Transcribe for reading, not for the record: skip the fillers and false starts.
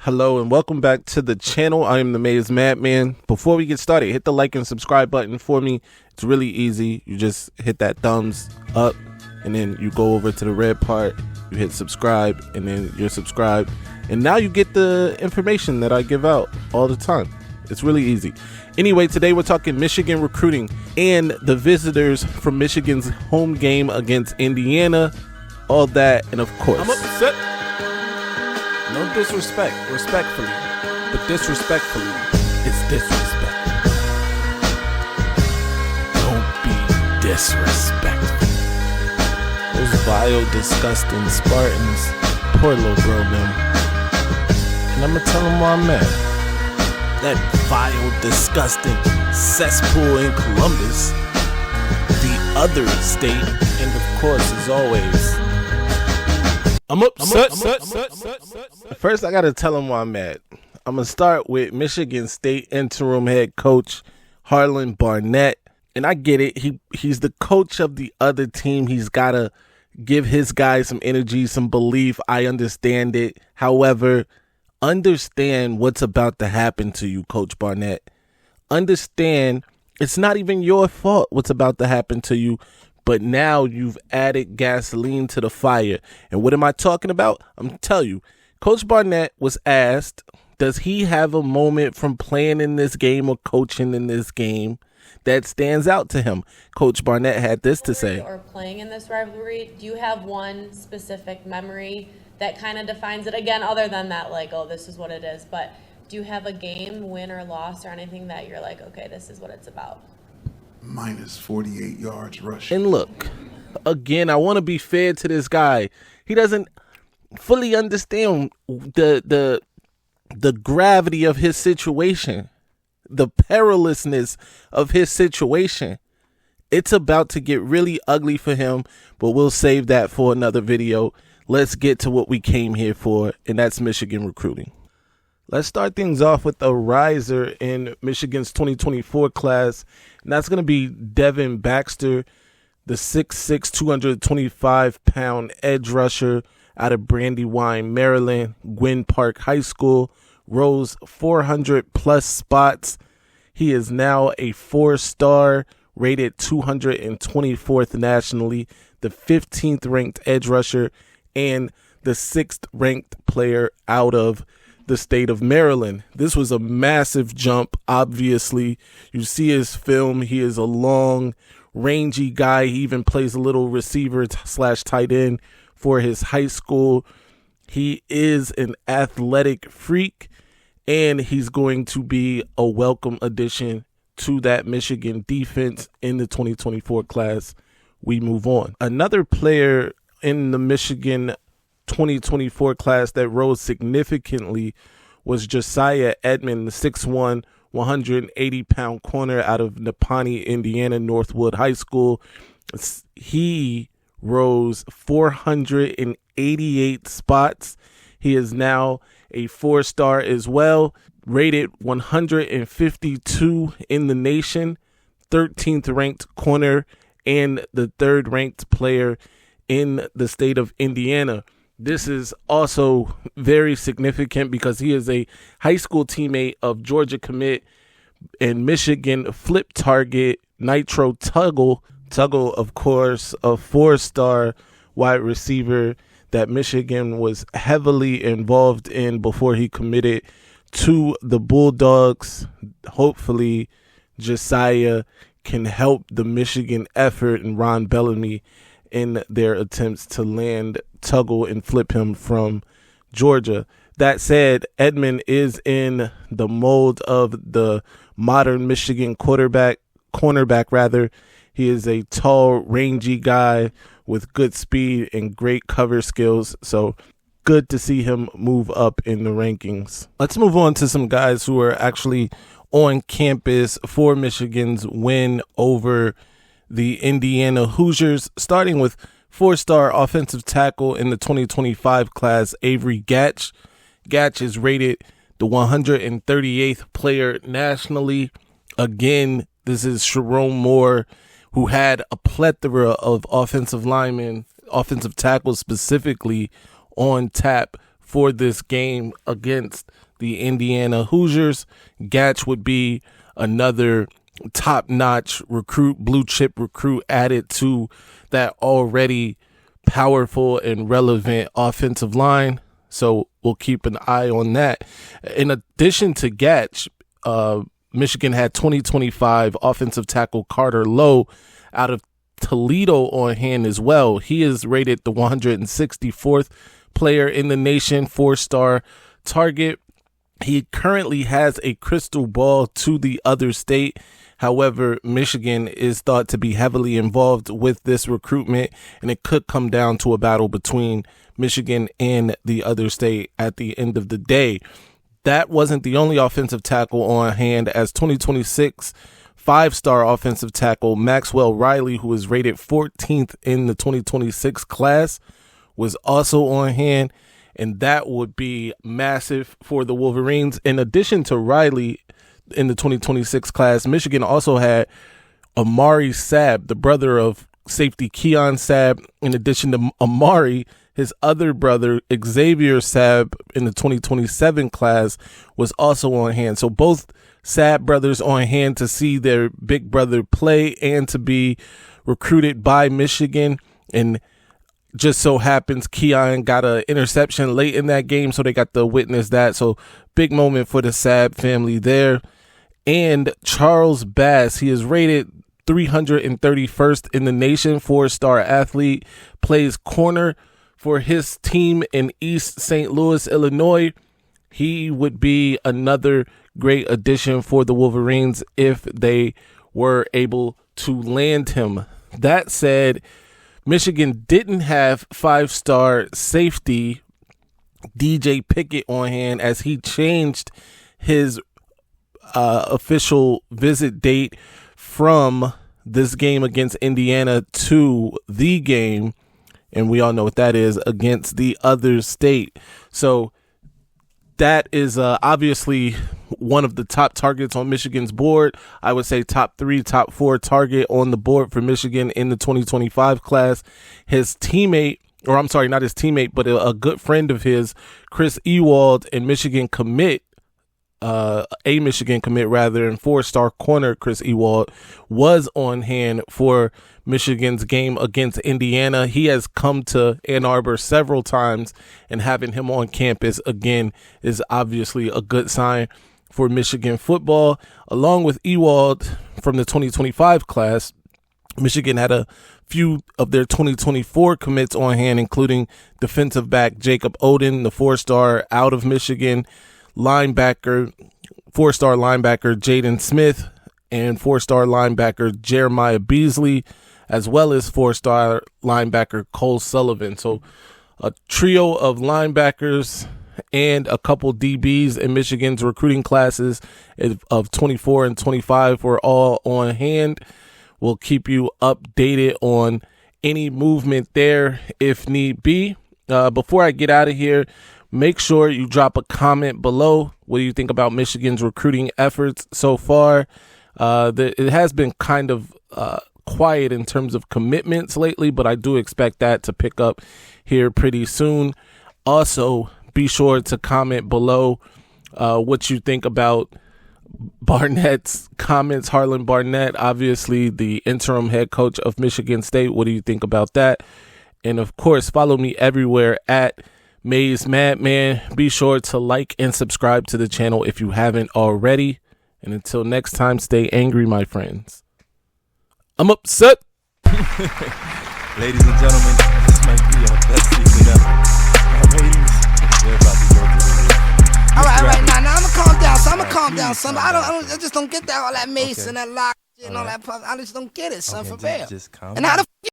Hello and welcome back to the channel. I am the Maize Madman. Before we get started, hit the like and subscribe button for me. It's really easy. You just hit that thumbs up and then you go over to the red part. You hit subscribe and then you're subscribed. And now you get the information that I give out all the time. It's really easy. Anyway, today we're talking Michigan recruiting and the visitors from Michigan's home game against Indiana. All that and of course. I'm upset. No disrespect, respectfully, but disrespectfully, it's disrespect. Don't be disrespectful. Those vile, disgusting Spartans, poor little girl them. And I'm gonna tell them why I'm mad. That vile, disgusting cesspool in Columbus, the other state, and of course, as always, I'm upset. First, I got to tell him why I'm mad. I'm going to start with Michigan State interim head coach Harlan Barnett. And I get it. He's the coach of the other team. He's got to give his guys some energy, some belief. I understand it. However, understand what's about to happen to you, Coach Barnett. Understand it's not even your fault what's about to happen to you. But now you've added gasoline to the fire. And what am I talking about? I'm going to tell you. Coach Barnett was asked, does he have a moment from playing in this game or coaching in this game that stands out to him? Coach Barnett had this to say. Or playing in this rivalry, do you have one specific memory that kind of defines it? Again, other than that, like, oh, this is what it is. But do you have a game, win or loss, or anything that you're like, okay, this is what it's about? Minus 48 yards rushing. And look, again, I want to be fair to this guy. He doesn't fully understand the gravity of his situation, the perilousness of his situation. It's about to get really ugly for him, but we'll save that for another video. Let's get to what we came here for, and that's Michigan recruiting. Let's start things off with a riser in Michigan's 2024 class, and that's going to be Devin Baxter, the 6'6", 225-pound edge rusher out of Brandywine, Maryland, Gwynn Park High School, rose 400-plus spots. He is now a 4-star, rated 224th nationally, the 15th-ranked edge rusher, and the 6th-ranked player out of the state of Maryland. This was a massive jump. Obviously, you see his film. He is a long, rangy guy. He even plays a little receiver / tight end for his high school. He is an athletic freak, and he's going to be a welcome addition to that Michigan defense in the 2024 class. We move on. Another player in the Michigan 2024 class that rose significantly was Josiah Edmund, the 6'1", 180-pound corner out of Napani, Indiana, Northwood High School. He rose 488 spots. He is now a 4-star as well, rated 152 in the nation, 13th ranked corner, and the 3rd ranked player in the state of Indiana. This is also very significant because he is a high school teammate of Georgia commit and Michigan flip target Nitro Tuggle. Tuggle, of course, a 4-star wide receiver that Michigan was heavily involved in before he committed to the Bulldogs. Hopefully, Josiah can help the Michigan effort and Ron Bellamy in their attempts to land Tuggle and flip him from Georgia. That said, Edmund is in the mold of the modern Michigan cornerback. He is a tall, rangy guy with good speed and great cover skills. So good to see him move up in the rankings. Let's move on to some guys who are actually on campus for Michigan's win over the Indiana Hoosiers, starting with 4-star offensive tackle in the 2025 class, Avery Gat. Gat is rated the 138th player nationally. Again, this is Sharon Moore, who had a plethora of offensive linemen, offensive tackles specifically, on tap for this game against the Indiana Hoosiers. Gat would be another top-notch recruit, blue-chip recruit added to that already powerful and relevant offensive line. So we'll keep an eye on that. In addition to Gat, Michigan had 2025 offensive tackle Carter Lowe out of Toledo on hand as well. He is rated the 164th player in the nation, 4-star target. He currently has a crystal ball to the other state. However, Michigan is thought to be heavily involved with this recruitment, and it could come down to a battle between Michigan and the other state at the end of the day. That wasn't the only offensive tackle on hand, as 2026 5-star offensive tackle Maxwell Riley, who is rated 14th in the 2026 class, was also on hand, and that would be massive for the Wolverines. In addition to Riley in the 2026 class, Michigan also had Amari Saab, the brother of safety Keon Saab. In addition to Amari, his other brother, Xavier Saab, in the 2027 class was also on hand. So both Saab brothers on hand to see their big brother play and to be recruited by Michigan. And just so happens Keon got an interception late in that game, so they got to witness that. So big moment for the Saab family there. And Charles Bass, he is rated 331st in the nation, 4-star athlete, plays corner for his team in East St. Louis, Illinois. He would be another great addition for the Wolverines if they were able to land him. That said, Michigan didn't have 5-star safety DJ Pickett on hand, as he changed his official visit date from this game against Indiana to the game, and we all know what that is, against the other state. So that is obviously one of the top targets on Michigan's board. I would say top 3, top 4 target on the board for Michigan in the 2025 class. His teammate, or I'm sorry, not his teammate, but a good friend of his, Chris Ewald, and Michigan commit, Michigan commit rather, and 4-star corner Chris Ewald was on hand for Michigan's game against Indiana. He has come to Ann Arbor several times, and having him on campus again is obviously a good sign for Michigan football. Along with Ewald from the 2025 class, Michigan had a few of their 2024 commits on hand, including defensive back Jacob Oden, the 4-star out of Michigan, linebacker, 4-star linebacker Jaden Smith, and 4-star linebacker Jeremiah Beasley, as well as 4-star linebacker Cole Sullivan. So a trio of linebackers and a couple DBs in Michigan's recruiting classes of 24 and 25 were all on hand. We'll keep you updated on any movement there if need be. Before I get out of here, make sure you drop a comment below. What do you think about Michigan's recruiting efforts so far? It has been kind of quiet in terms of commitments lately, but I do expect that to pick up here pretty soon. Also, be sure to comment below what you think about Barnett's comments. Harlan Barnett, obviously the interim head coach of Michigan State. What do you think about that? And of course, follow me everywhere at Maize Madman. Be sure to like and subscribe to the channel if you haven't already. And until next time, stay angry, my friends. I'm upset. Ladies and gentlemen, this might be our best season ever. Our ratings, they're about to go through the roof. All right, now I'm gonna calm down, son. I just don't get that all that mace and that lock and all that puff. I just don't get it, son, for real. Just calm And how down. the